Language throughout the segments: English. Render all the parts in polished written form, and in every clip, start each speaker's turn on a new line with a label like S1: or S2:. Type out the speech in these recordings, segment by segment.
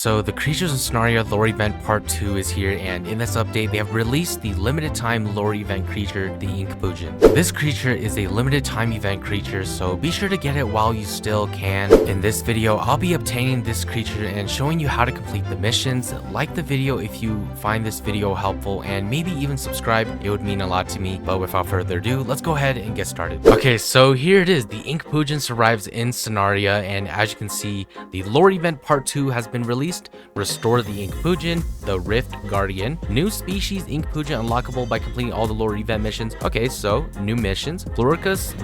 S1: So the Creatures in Sonaria lore event part 2 is here, and in this update they have released the limited time lore event creature, the Inkpujin. This creature is a limited time event creature, so be sure to get it while you still can. In this video I'll be obtaining this creature and showing you how to complete the missions. Like the video if you find this video helpful, and maybe even subscribe, it would mean a lot to me. But without further ado, let's go ahead and get started. Okay, so here it is. The Inkpujin arrives in Sonaria, and as you can see, the lore event part 2 has been released. Restore the Inkpujin, the Rift Guardian. New species Inkpujin unlockable by completing all the lore event missions. Okay, so new missions. Pluricus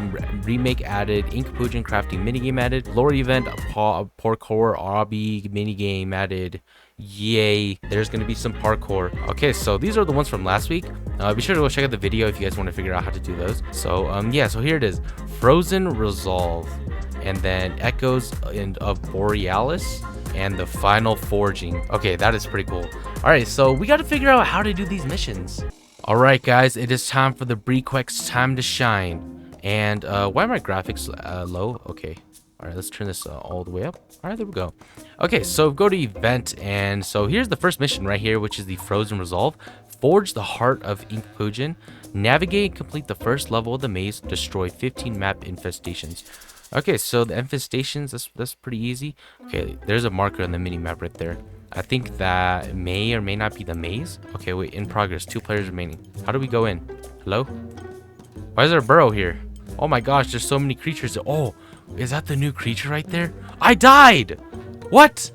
S1: remake added, Inkpujin crafting minigame added, lore event parkour obby minigame added. Yay, there's gonna be some parkour. Okay, so these are the ones from last week. Be sure to go check out the video if you guys want to figure out how to do those. So yeah, so here it is. Frozen Resolve, and then Echoes of Borealis, and the final forging. Okay, that is pretty cool. All right, so we got to figure out how to do these missions. All right, guys, it is time for the Brequex time to shine. And why are my graphics low? Okay, all right, let's turn this all the way up. All right, there we go. Okay, so go to event, and so here's the first mission right here, which is the Frozen Resolve. Forge the heart of Inkpujin. Navigate and complete the first level of the maze. Destroy 15 map infestations. Okay, so the infestations, that's pretty easy. Okay, there's a marker on the mini map right there. I think that may or may not be the maze. Okay, wait, in progress, 2 players remaining. How do we go in? Hello? Why is there a burrow here? Oh my gosh, there's so many creatures. Oh, is that the new creature right there? I died! What?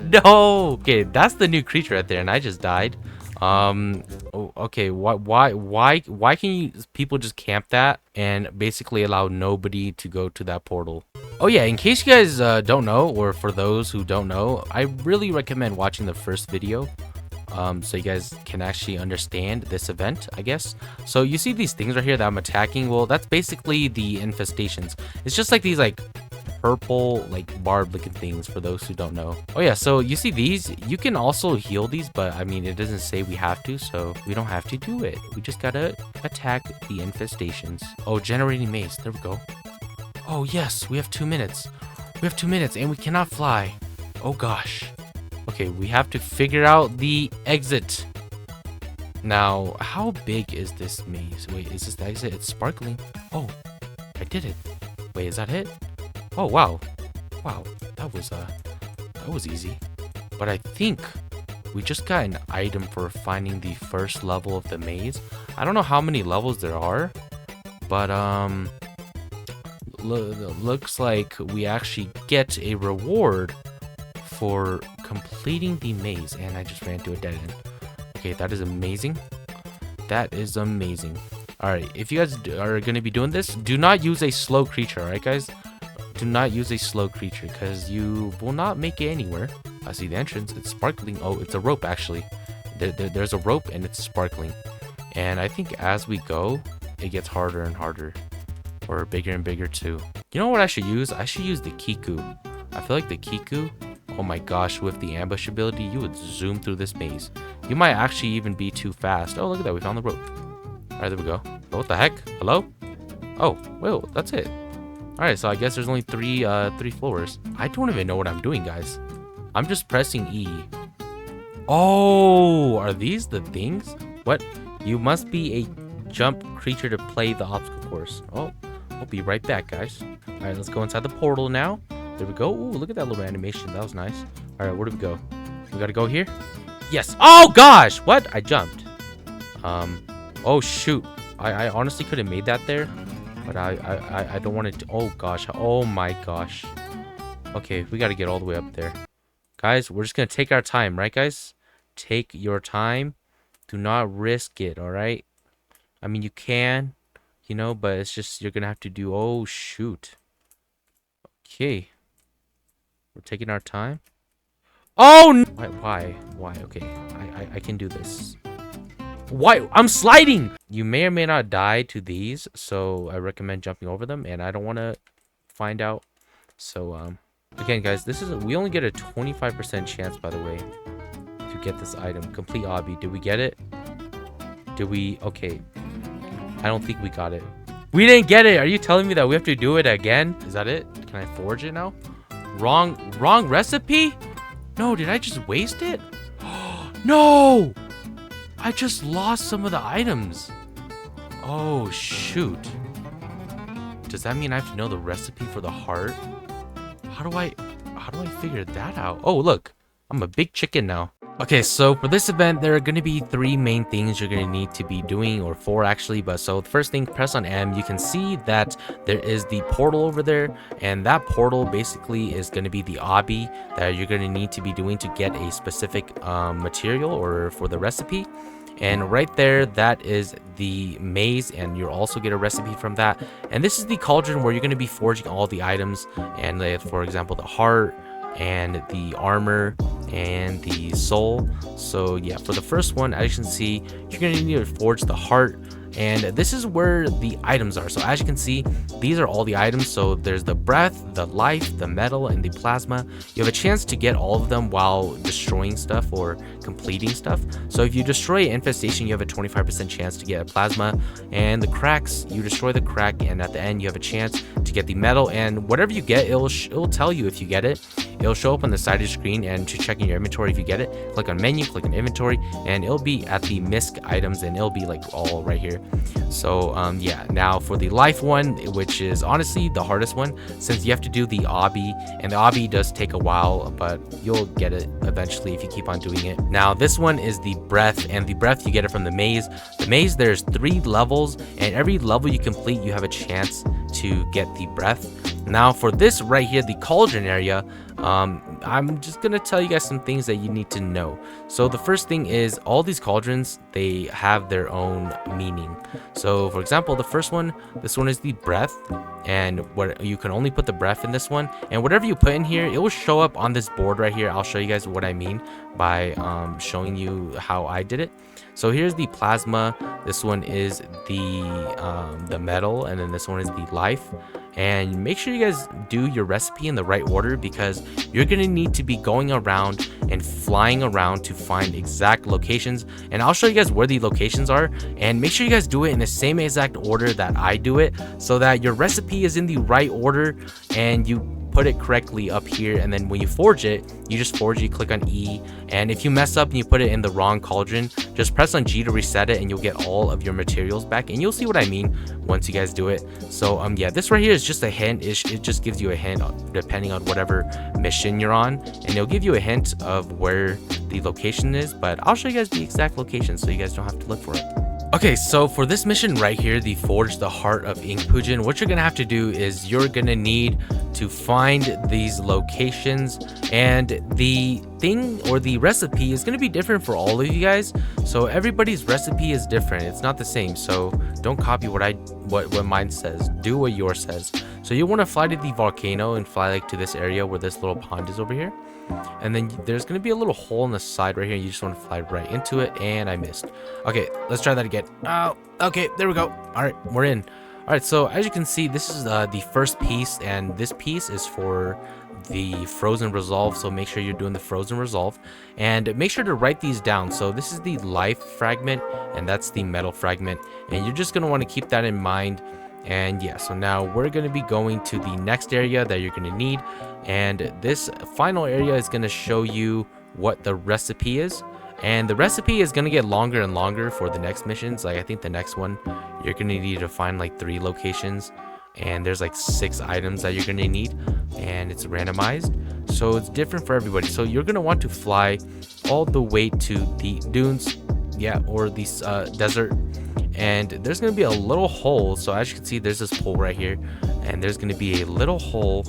S1: No! Okay, that's the new creature right there, and I just died. Okay, why can people just camp that and basically allow nobody to go to that portal? Oh yeah, in case you guys don't know, or for those who don't know, I really recommend watching the first video so you guys can actually understand this event, I guess. So you see these things right here that I'm attacking? Well, that's basically the infestations. It's just like these like purple like barb looking things, for those who don't know. Oh yeah, so you see these, you can also heal these, but I mean it doesn't say we have to, so we don't have to do it. We just gotta attack the infestations. Oh, generating maze, there we go. Oh yes, we have 2 minutes. We have 2 minutes and we cannot fly. Oh gosh. Okay, we have to figure out the exit. Now, how big is this maze? Wait, is this the exit? It's sparkling. Oh, I did it. Wait, is that it? Oh wow, that was easy. But I think we just got an item for finding the first level of the maze. I don't know how many levels there are, but looks like we actually get a reward for completing the maze. And I just ran into a dead end. Okay, that is amazing. That is amazing. All right, if you guys are gonna be doing this, do not use a slow creature. All right, guys. Do not use a slow creature because you will not make it anywhere. I see the entrance. It's sparkling. Oh, it's a rope actually. There's a rope and it's sparkling. And I think as we go, it gets harder and harder, or bigger and bigger too. You know what I should use? I should use the Kiku. I feel like the Kiku, oh my gosh, with the ambush ability, you would zoom through this maze. You might actually even be too fast. Oh, look at that. We found the rope. All right, there we go. Oh, what the heck? Hello? Oh, well, that's it. Alright, so I guess there's only three floors. I don't even know what I'm doing, guys. I'm just pressing E. Oh, are these the things? What? You must be a jump creature to play the obstacle course. Oh, I'll be right back, guys. Alright, let's go inside the portal now. There we go. Ooh, look at that little animation. That was nice. Alright, where do we go? We gotta go here? Yes. Oh, gosh! What? I jumped. Oh, shoot. I honestly could have made that there. But I don't want it to. Oh gosh. Oh my gosh. Okay, we got to get all the way up there. Guys, we're just going to take our time, right, guys? Take your time. Do not risk it, all right? I mean, you can, you know, but it's just you're going to have to do. Oh, shoot. Okay. We're taking our time. Oh, no! Why? Okay, I can do this. Why? I'm sliding! You may or may not die to these, so I recommend jumping over them, and I don't want to find out. So, again, guys, we only get a 25% chance, by the way, to get this item. Complete obby. Did we get it? Did we? Okay. I don't think we got it. We didn't get it! Are you telling me that we have to do it again? Is that it? Can I forge it now? Wrong recipe? No, did I just waste it? No! I just lost some of the items. Oh, shoot. Does that mean I have to know the recipe for the heart? How do I figure that out? Oh, look. I'm a big chicken now. Okay, so for this event, there are going to be 3 main things you're going to need to be doing, or 4 actually. But so the first thing, press on M. You can see that there is the portal over there, and that portal basically is going to be the obby that you're going to need to be doing to get a specific material or for the recipe. And right there, that is the maze, and you'll also get a recipe from that. And this is the cauldron where you're going to be forging all the items, and for example, the heart and the armor and the soul. So yeah, for the first one, as you can see, you're going to need to forge the heart, and this is where the items are. So as you can see, these are all the items. So there's the breath, the life, the metal, and the plasma. You have a chance to get all of them while destroying stuff or completing stuff. So if you destroy an infestation, you have a 25% chance to get a plasma, and the cracks, you destroy the crack, and at the end you have a chance to get the metal. And whatever you get, it'll tell you if you get it. It'll show up on the side of the screen, and to check in your inventory if you get it, click on menu, click on inventory, and it'll be at the misc items, and it'll be like all right here. So yeah, now for the life one, which is honestly the hardest one, since you have to do the obby, and the obby does take a while, but you'll get it eventually if you keep on doing it. Now this one is the breath, and the breath you get it from the maze. The maze, there's 3 levels, and every level you complete, you have a chance to get the breath. Now for this right here, the cauldron area, I'm just gonna tell you guys some things that you need to know. So the first thing is, all these cauldrons, they have their own meaning. So for example, the first one, this one is the breath, and what you can only put the breath in this one, and whatever you put in here, it will show up on this board right here. I'll show you guys what I mean by showing you how I did it. So here's the plasma, this one is the metal, and then this one is the life. And make sure you guys do your recipe in the right order, because you're going to need to be going around and flying around to find exact locations. And I'll show you guys where the locations are, and make sure you guys do it in the same exact order that I do it, so that your recipe is in the right order and you put it correctly up here. And then when you forge it, you just forge, you click on E, and if you mess up and you put it in the wrong cauldron, just press on G to reset it, and you'll get all of your materials back, and you'll see what I mean once you guys do it. So yeah, this right here is just a hint. It just gives you a hint depending on whatever mission you're on, and it'll give you a hint of where the location is, but I'll show you guys the exact location so you guys don't have to look for it. Okay, so for this mission right here, the Forge the Heart of Inkpujin, what you're gonna have to do is you're gonna need to find these locations, and the thing or the recipe is gonna be different for all of you guys. So everybody's recipe is different, it's not the same. So don't copy what mine says, do what yours says. So you want to fly to the volcano and fly like to this area where this little pond is over here. And then there's going to be a little hole in the side right here. You just want to fly right into it, and I missed. Okay, let's try that again. Oh, okay, there we go. All right, we're in. All right, so as you can see, this is the first piece, and this piece is for the frozen resolve. So make sure you're doing the frozen resolve, and make sure to write these down. So this is the life fragment, and that's the metal fragment, and you're just going to want to keep that in mind. And yeah, so now we're going to be going to the next area that you're going to need, and this final area is going to show you what the recipe is. And the recipe is going to get longer and longer for the next missions. Like I think the next one, you're going to need to find like 3 locations, and there's like 6 items that you're going to need, and it's randomized, so it's different for everybody. So you're going to want to fly all the way to the dunes, yeah, or the desert. And there's going to be a little hole. So as you can see, there's this pole right here, and there's going to be a little hole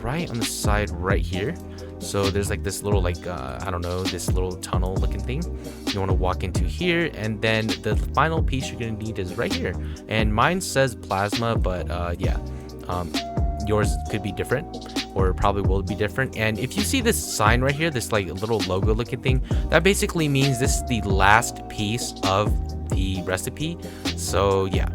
S1: right on the side right here. So there's like this little I don't know, this little tunnel looking thing you want to walk into here, and then the final piece you're going to need is right here. And mine says plasma, but yeah, yours could be different, or probably will be different. And if you see this sign right here, this like little logo looking thing, that basically means this is the last piece of the recipe. So yeah.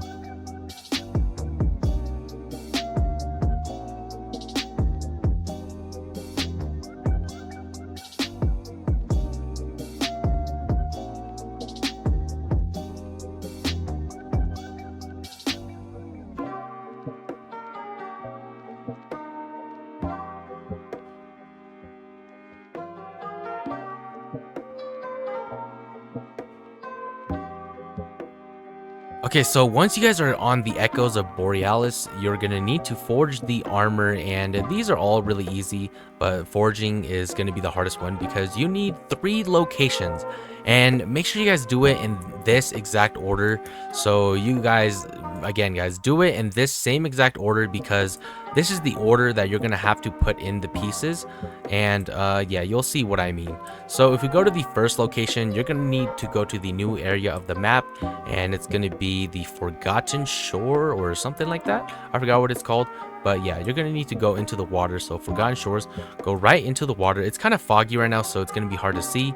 S1: Okay, so once you guys are on the Echoes of Borealis, you're gonna need to forge the armor, and these are all really easy, but forging is gonna be the hardest one because you need 3 locations. And make sure you guys do it in this exact order. So you guys, again guys, do it in this same exact order because this is the order that you're gonna have to put in the pieces. And yeah, you'll see what I mean. So if we go to the first location, you're gonna need to go to the new area of the map, and it's gonna be the Forgotten Shore or something like that. I forgot what it's called, but yeah, you're gonna need to go into the water. So Forgotten Shores, go right into the water. It's kind of foggy right now, so it's gonna be hard to see,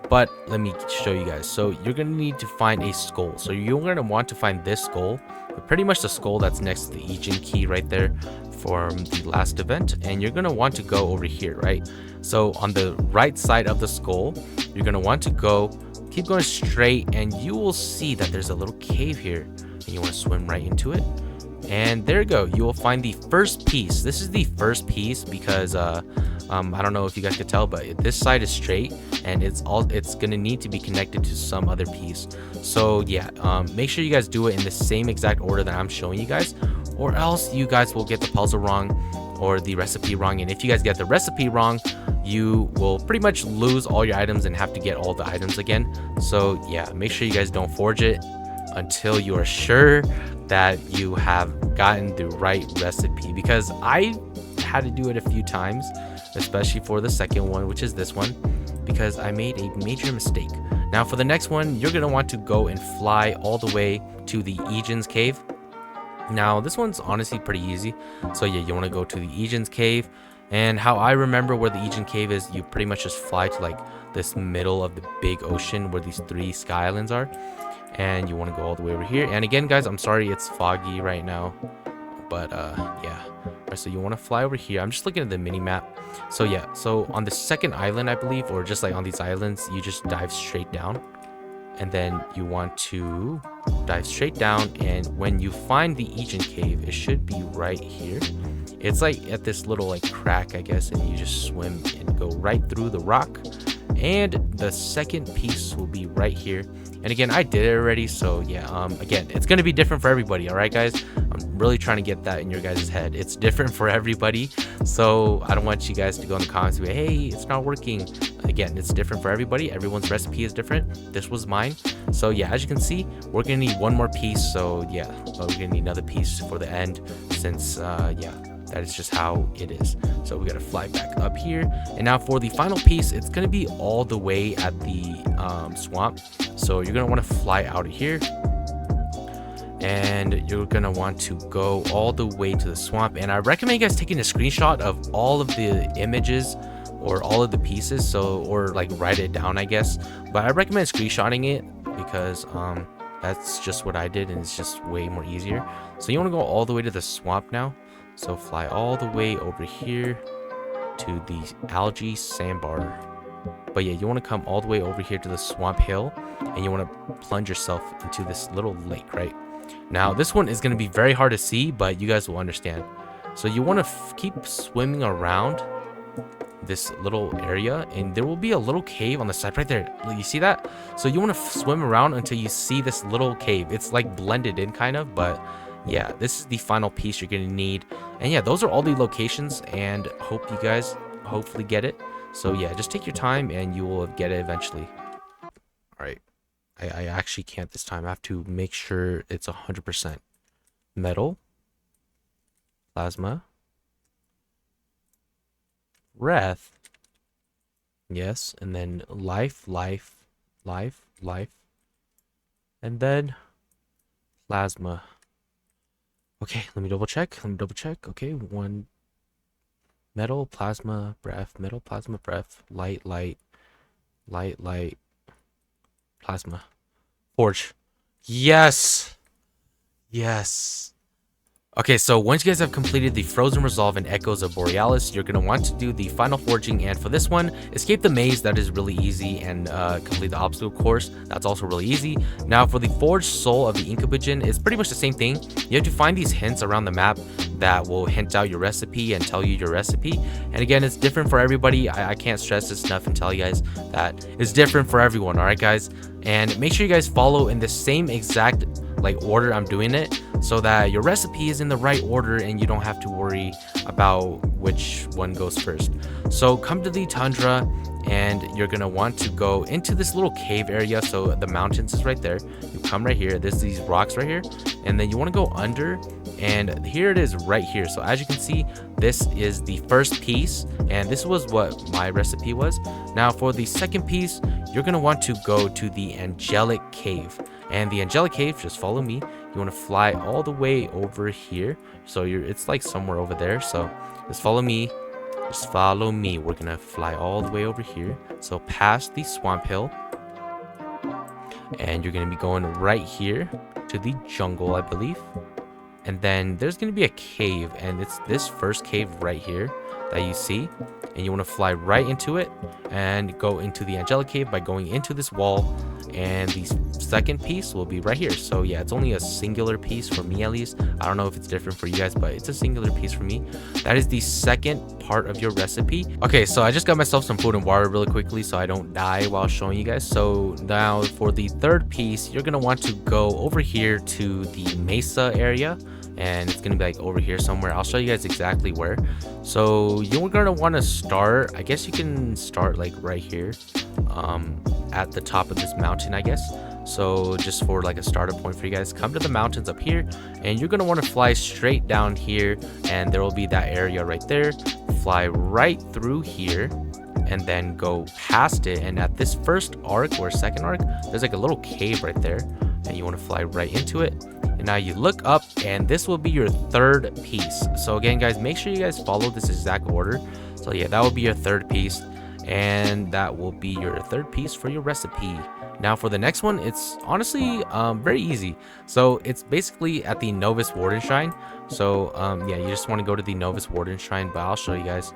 S1: but let me show you guys. So you're gonna need to find a skull. So you're gonna want to find this skull, pretty much the skull that's next to the Ijin key right there from the last event, and you're gonna want to go over here, right? So on the right side of the skull, you're gonna want to go, keep going straight, and you will see that there's a little cave here, and you want to swim right into it. And there you go, you will find the first piece. This is the first piece because I don't know if you guys could tell, but this side is straight, and it's gonna need to be connected to some other piece. So yeah, make sure you guys do it in the same exact order that I'm showing you guys, or else you guys will get the puzzle wrong or the recipe wrong. And if you guys get the recipe wrong, you will pretty much lose all your items and have to get all the items again. So yeah, make sure you guys don't forge it until you are sure that you have gotten the right recipe, because I had to do it a few times, especially for the second one, which is this one, because I made a major mistake. Now for the next one, you're gonna want to go and fly all the way to the Ijin's cave. Now this one's honestly pretty easy. So yeah, you want to go to the Ijin's cave, and how I remember where the Ijin cave is, you pretty much just fly to like this middle of the big ocean where these 3 sky islands are, and you want to go all the way over here. And again guys, I'm sorry it's foggy right now, but yeah. Right, so you want to fly over here. I'm just looking at the mini map. So yeah, so on the second island, I believe, or just like on these islands, you just dive straight down, and then you want to dive straight down, and when you find the Ijin cave, it should be right here. It's like at this little like crack, I guess, and you just swim and go right through the rock, and the second piece will be right here. And again, I did it already, so yeah, again, it's gonna be different for everybody. All right guys, I'm really trying to get that in your guys' head. It's different for everybody, so I don't want you guys to go in the comments and be, hey, it's not working. Again, it's different for everybody. Everyone's recipe is different. This was mine. So yeah, as you can see, we're gonna need one more piece. So yeah, we're gonna need another piece for the end, since yeah, that is just how it is. So we gotta fly back up here, and now for the final piece, it's gonna be all the way at the swamp. So you're gonna want to fly out of here, and you're gonna want to go all the way to the swamp. And I recommend you guys taking a screenshot of all of the images or all of the pieces, so, or like write it down, I guess, but I recommend screenshotting it because that's just what I did, and it's just way more easier. So you want to go all the way to the swamp now. So fly all the way over here to the algae sandbar. But yeah, you want to come all the way over here to the swamp hill, and you want to plunge yourself into this little lake, right? Now this one is going to be very hard to see, but you guys will understand. So you want to keep swimming around this little area, and there will be a little cave on the side right there. You see that? So you want to swim around until you see this little cave. It's like blended in kind of, but yeah, this is the final piece you're gonna need. And yeah, those are all the locations, and hope you guys hopefully get it. So yeah, just take your time and you will get it eventually. All right, I actually can't this time. I have to make sure it's 100%. Metal, plasma, breath, yes, and then life, and then plasma. Okay, let me double check. Okay, one, metal, plasma, breath, metal, plasma, breath, light, plasma, forge. Yes. Okay, so once you guys have completed the Frozen Resolve and Echoes of Borealis, you're going to want to do the final forging, and for this one, escape the maze. That is really easy, and complete the obstacle course. That's also really easy. Now for the Forged Soul of the Inkpujin, it's pretty much the same thing. You have to find these hints around the map that will hint out your recipe and tell you your recipe. And again, it's different for everybody. I can't stress this enough and tell you guys that it's different for everyone, alright guys? And make sure you guys follow in the same exact like order I'm doing it, so that your recipe is in the right order and you don't have to worry about which one goes first. So come to the tundra, and you're gonna want to go into this little cave area. So the mountains is right there. You come right here, there's these rocks right here, and then you want to go under, and here it is right here. So as you can see, this is the first piece, and this was what my recipe was. Now for the second piece, you're gonna want to go to the angelic cave, and the angelic cave, just follow me. You want to fly all the way over here, so it's like somewhere over there. So just follow me. Just follow me. We're gonna fly all the way over here. So past the swamp hill, and you're gonna be going right here to the jungle, I believe. And then there's gonna be a cave, and it's this first cave right here that you see, and you want to fly right into it and go into the angelic cave by going into this wall, and the second piece will be right here. So yeah, it's only a singular piece for me, at least. I don't know if it's different for you guys, but it's a singular piece for me. That is the second part of your recipe. Okay, so I just got myself some food and water really quickly so I don't die while showing you guys. So now for the third piece, you're gonna want to go over here to the mesa area, and it's gonna be like over here somewhere. I'll show you guys exactly where. So you're gonna want to start, I guess you can start like right here, at the top of this mountain, I guess. So just for like a starter point for you guys, come to the mountains up here, and you're gonna want to fly straight down here, and there will be that area right there. Fly right through here, and then go past it, and at this first arc or second arc, there's like a little cave right there, and you want to fly right into it. And now you look up, and this will be your third piece. So again, guys, make sure you guys follow this exact order. So yeah, that will be your third piece, and that will be your third piece for your recipe. Now for the next one, it's honestly very easy. So it's basically at the Novice Warden Shrine. So yeah, you just want to go to the Novice Warden Shrine, but I'll show you guys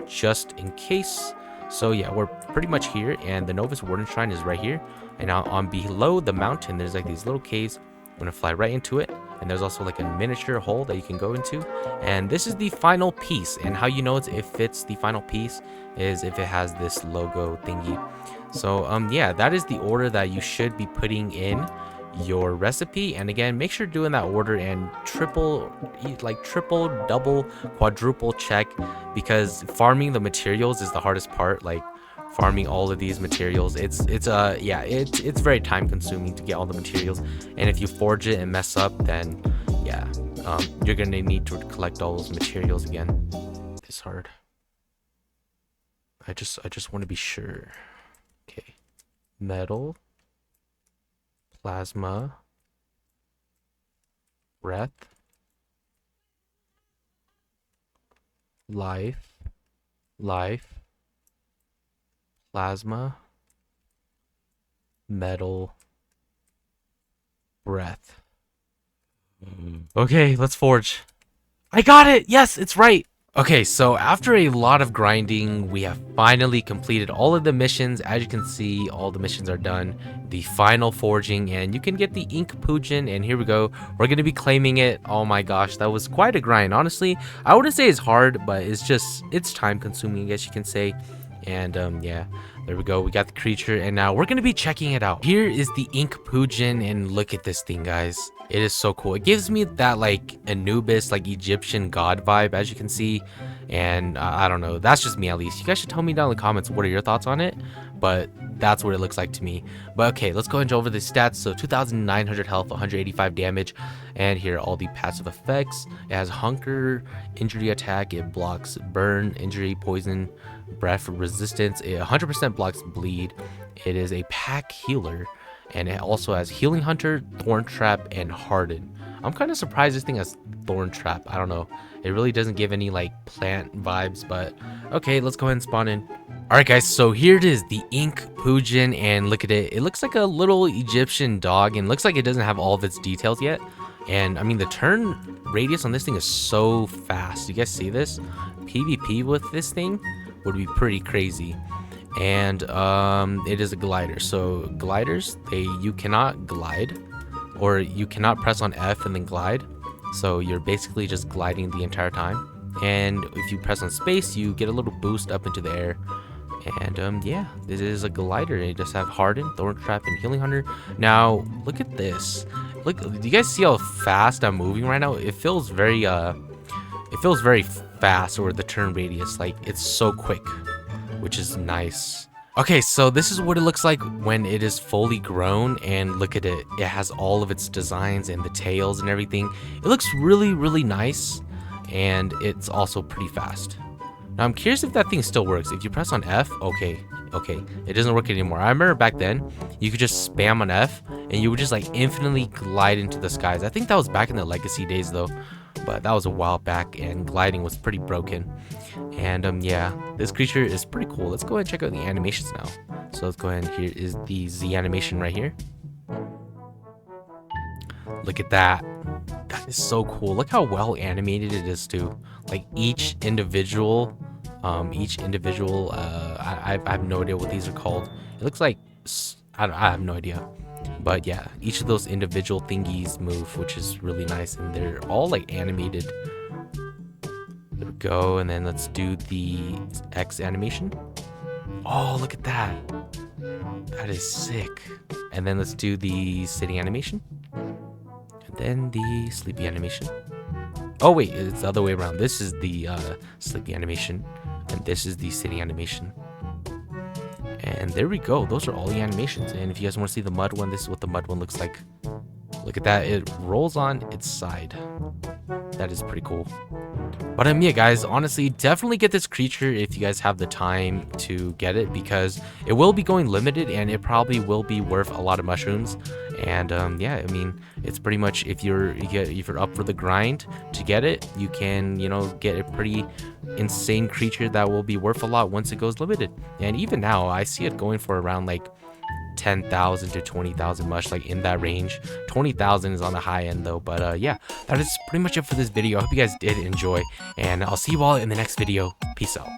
S1: just in case. So yeah, we're pretty much here, and the Novice Warden Shrine is right here. And now on below the mountain, there's like these little caves. I'm gonna fly right into it, and there's also like a miniature hole that you can go into, and this is the final piece. And how you know if it's the final piece is if it has this logo thingy. So yeah, that is the order that you should be putting in your recipe. And again, make sure doing that order and triple, double, quadruple check, because farming the materials is the hardest part. Like farming all of these materials, it's very time consuming to get all the materials, and if you forge it and mess up, then yeah, you're gonna need to collect all those materials again. It's hard. I just want to be sure. Okay, metal, plasma, breath, life, plasma, metal, breath. Okay, let's forge. I got it! Yes, it's right! Okay, so after a lot of grinding, we have finally completed all of the missions. As you can see, all the missions are done. The final forging, and you can get the Inkpujin, and here we go. We're going to be claiming it. Oh my gosh, that was quite a grind. Honestly, I wouldn't say it's hard, but it's time consuming, I guess you can say. And yeah, there we go. We got the creature, and now we're gonna be checking it out. Here is the Inkpujin, and look at this thing, guys. It is so cool. It gives me that like Anubis, like Egyptian god vibe, as you can see. And I don't know, that's just me, at least. You guys should tell me down in the comments what are your thoughts on it, but that's what it looks like to me. But okay, let's go and go over the stats. So 2,900 health, 185 damage, and here are all the passive effects. It has hunker, injury attack, it blocks burn, injury, poison, breath resistance, it 100% blocks bleed. It is a pack healer, and it also has healing hunter, thorn trap, and harden. I'm kind of surprised this thing has thorn trap. I don't know, it really doesn't give any like plant vibes, but okay, let's go ahead and spawn in. All right, guys, so here it is, the Inkpujin, and look at it. It looks like a little Egyptian dog, and looks like it doesn't have all of its details yet. And I mean, the turn radius on this thing is so fast. You guys see this? PvP with this thing would be pretty crazy. And it is a glider. So gliders, you cannot glide, or you cannot press on F and then glide. So you're basically just gliding the entire time. And if you press on space, you get a little boost up into the air. And yeah, this is a glider. It does have harden, thorn trap, and healing hunter. Now look at this. Look, do you guys see how fast I'm moving right now? It feels very fast, or the turn radius, like it's so quick, which is nice. Okay, so this is what it looks like when it is fully grown, and look at it. It has all of its designs and the tails and everything. It looks really, really nice, and it's also pretty fast. Now, I'm curious if that thing still works. If you press on F, okay, it doesn't work anymore. I remember back then, you could just spam on F, and you would just like infinitely glide into the skies. I think that was back in the Legacy days though, but that was a while back, and gliding was pretty broken. And yeah, this creature is pretty cool. Let's go ahead and check out the animations now. So let's go ahead and here is the Z animation right here. Look at that. That is so cool. Look how well animated it is too. Like each individual, I have no idea what these are called. It looks like, I have no idea. But yeah, each of those individual thingies move, which is really nice. And they're all like animated. There we go. And then let's do the X animation. Oh, look at that. That is sick. And then let's do the sitting animation. And then the sleepy animation. Oh wait, it's the other way around. This is the sleepy animation, and this is the sitting animation. And there we go. Those are all the animations. And if you guys want to see the mud one, this is what the mud one looks like. Look at that. It rolls on its side. That is pretty cool. But yeah, guys, honestly, definitely get this creature if you guys have the time to get it, because it will be going limited, and it probably will be worth a lot of mushrooms. And yeah, I mean, it's pretty much if you're up for the grind to get it, you can, you know, get a pretty insane creature that will be worth a lot once it goes limited. And even now, I see it going for around like 10,000 to 20,000 mush, like in that range. 20,000 is on the high end though. But yeah, that is pretty much it for this video. I hope you guys did enjoy, and I'll see you all in the next video. Peace out.